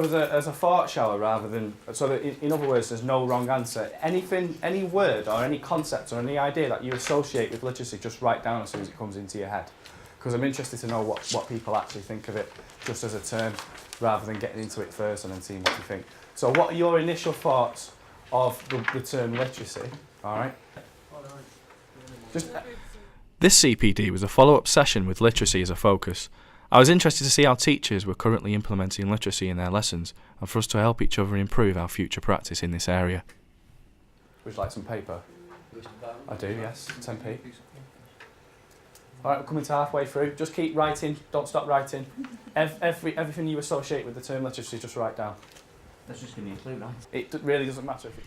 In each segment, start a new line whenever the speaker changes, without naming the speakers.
more as a thought shower rather than, so that in other words, there's no wrong answer. Anything, any word or any concept or any idea that you associate with literacy, just write down as soon as it comes into your head. Because I'm interested to know what people actually think of it just as a term, rather than getting into it first and then seeing what you think. So what are your initial thoughts of the term literacy? All right.
This CPD was a follow-up session with literacy as a focus. I was interested to see how teachers were currently implementing literacy in their lessons and for us to help each other improve our future practice in this area.
Would you like some paper? I do, yes. 10p. All right, we're coming to halfway through. Just keep writing, don't stop writing. Everything you associate with the term literacy, just write down.
That's just going to be a clue, right?
It really doesn't matter if it...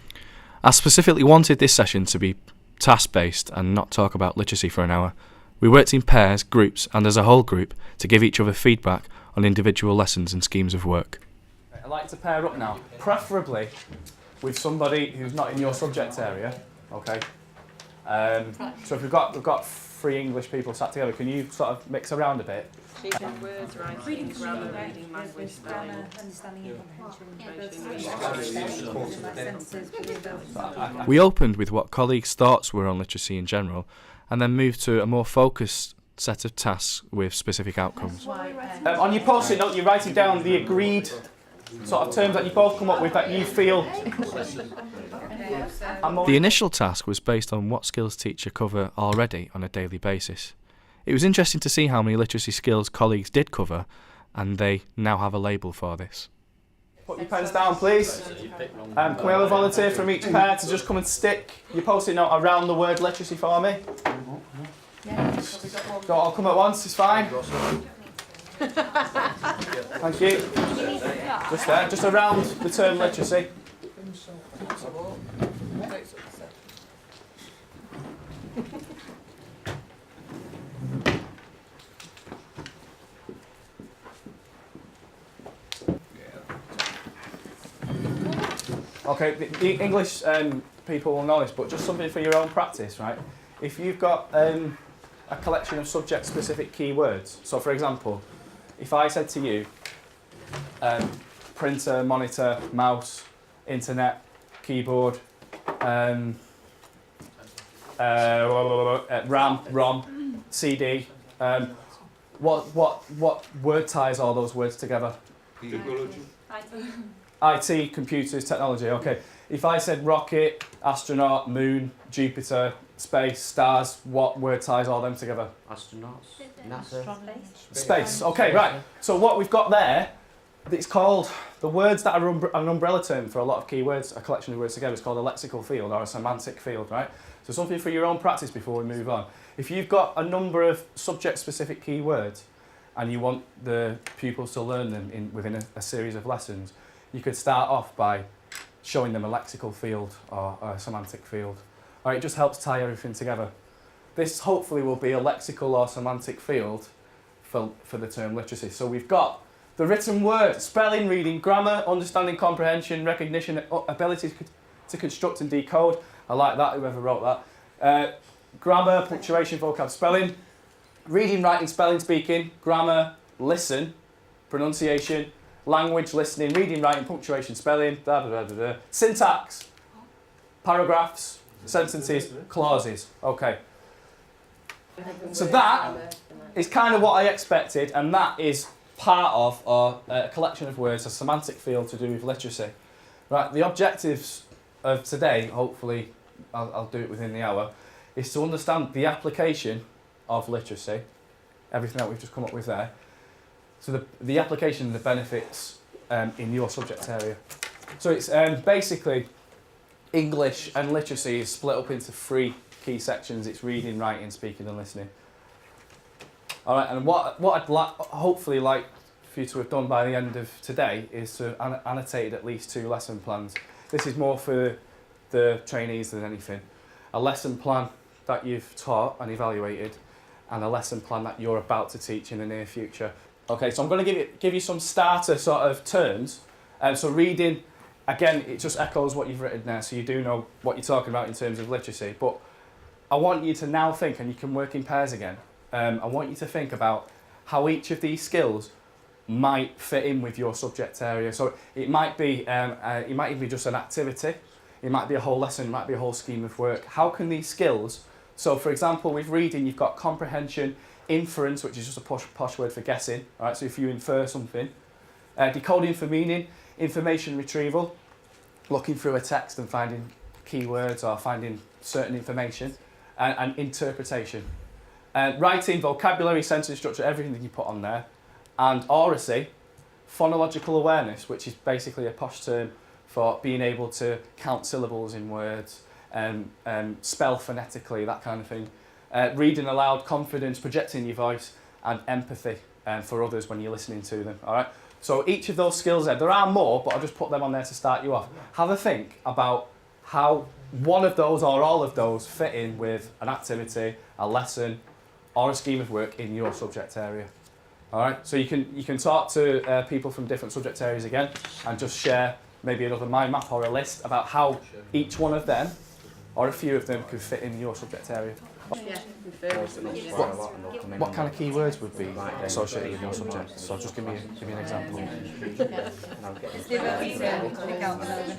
I specifically wanted this session to be task-based and not talk about literacy for an hour. We worked in pairs, groups and as a whole group to give each other feedback on individual lessons and schemes of work.
I'd like to pair up now, preferably with somebody who's not in your subject area, okay? So if we've got 3 English people sat together, can you sort of mix around a bit?
Words, writing, grammar, reading, language, spelling.
We opened with what colleagues' thoughts were on literacy in general and then moved to a more focused set of tasks with specific outcomes.
On your post-it note, you're writing down the agreed sort of terms that you both come up with that you feel...
The initial task was based on what skills teachers cover already on a daily basis. It was interesting to see how many literacy skills colleagues did cover, and they now have a label for this.
Put your pens down, please. Can we have a volunteer from each pair to just come and stick your post-it note around the word literacy for me? Don't all come at once, it's fine. Thank you. Just there, just around the term literacy. Okay, the English people will know this, but just something for your own practice, right? If you've got a collection of subject-specific keywords, so for example, if I said to you, printer, monitor, mouse, internet, keyboard, RAM, ROM, CD, what word ties all those words together? IT, computers, technology, okay. If I said rocket, astronaut, moon, Jupiter, space, stars, what word ties all them together?
Astronauts, NASA.
Space, okay, right. So what we've got there, it's called, the words that are an umbrella term for a lot of keywords, a collection of words together, it's called a lexical field or a semantic field, right? So something for your own practice before we move on. If you've got a number of subject-specific keywords and you want the pupils to learn them within a series of lessons, you could start off by showing them a lexical field or a semantic field. All right, it just helps tie everything together. This hopefully will be a lexical or semantic field for the term literacy. So we've got the written word, spelling, reading, grammar, understanding, comprehension, recognition, ability to construct and decode. I like that, whoever wrote that. Grammar, punctuation, vocab, spelling. Reading, writing, spelling, speaking, grammar, listen, pronunciation, language, listening, reading, writing, punctuation, spelling, blah, blah, blah, blah. Syntax, paragraphs, sentences, clauses. Okay. So that is kind of what I expected, and that is part of a collection of words, a semantic field to do with literacy. Right, the objectives of today, hopefully I'll do it within the hour, is to understand the application of literacy, everything that we've just come up with there. So the application and the benefits in your subject area. So it's basically English and literacy is split up into 3 key sections. It's reading, writing, speaking and listening. All right, and what I'd hopefully like for you to have done by the end of today is to annotate at least 2 lesson plans. This is more for the trainees than anything. A lesson plan that you've taught and evaluated and a lesson plan that you're about to teach in the near future. Okay, so I'm going to give you some starter sort of terms. So reading, again, it just echoes what you've written there, so you do know what you're talking about in terms of literacy. But I want you to now think, and you can work in pairs again, I want you to think about how each of these skills might fit in with your subject area. So it might be even be just an activity, it might be a whole lesson, it might be a whole scheme of work. How can these skills, so for example with reading you've got comprehension, inference, which is just a posh word for guessing, right? So if you infer something, decoding for meaning, information retrieval, looking through a text and finding keywords or finding certain information, and interpretation. Writing, vocabulary, sensory structure, everything that you put on there. And oracy, phonological awareness, which is basically a posh term for being able to count syllables in words, spell phonetically, that kind of thing. Reading aloud, confidence, projecting your voice, and empathy for others when you're listening to them. All right. So each of those skills there are more, but I'll just put them on there to start you off. Have a think about how one of those or all of those fit in with an activity, a lesson, or a scheme of work in your subject area. All right, so you can talk to people from different subject areas again and just share maybe another mind map or a list about how each one of them or a few of them could fit in your subject area. What kind of keywords would be associated with your subject? So just give me an example.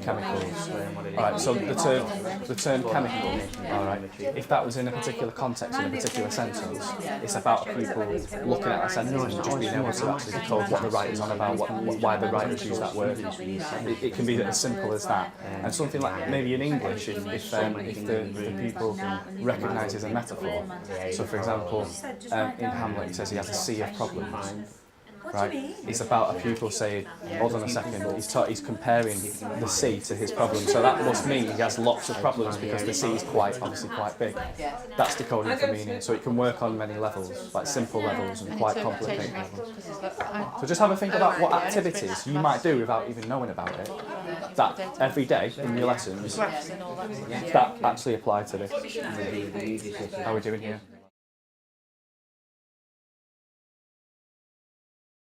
Chemicals. All right. So the term chemical. All right. If that was in a particular context in a particular sentence, it's about people looking at a sentence and just being able to actually decode what the writer's on about, why the writers use that word. It can be as simple as that. And something like maybe in English, if the pupil recognises a metaphor. So for example, in Hamlet it says he has a sea of problems. Right? It's about a pupil saying, hold on a second, he's comparing the sea to his problem. So that must mean he has lots of problems because the sea is obviously quite big. That's decoding for meaning. So it can work on many levels, like simple levels and quite complicated levels. So just have a think about what activities you might do without even knowing about it, that every day in your lessons, that actually apply to this. How are we doing here?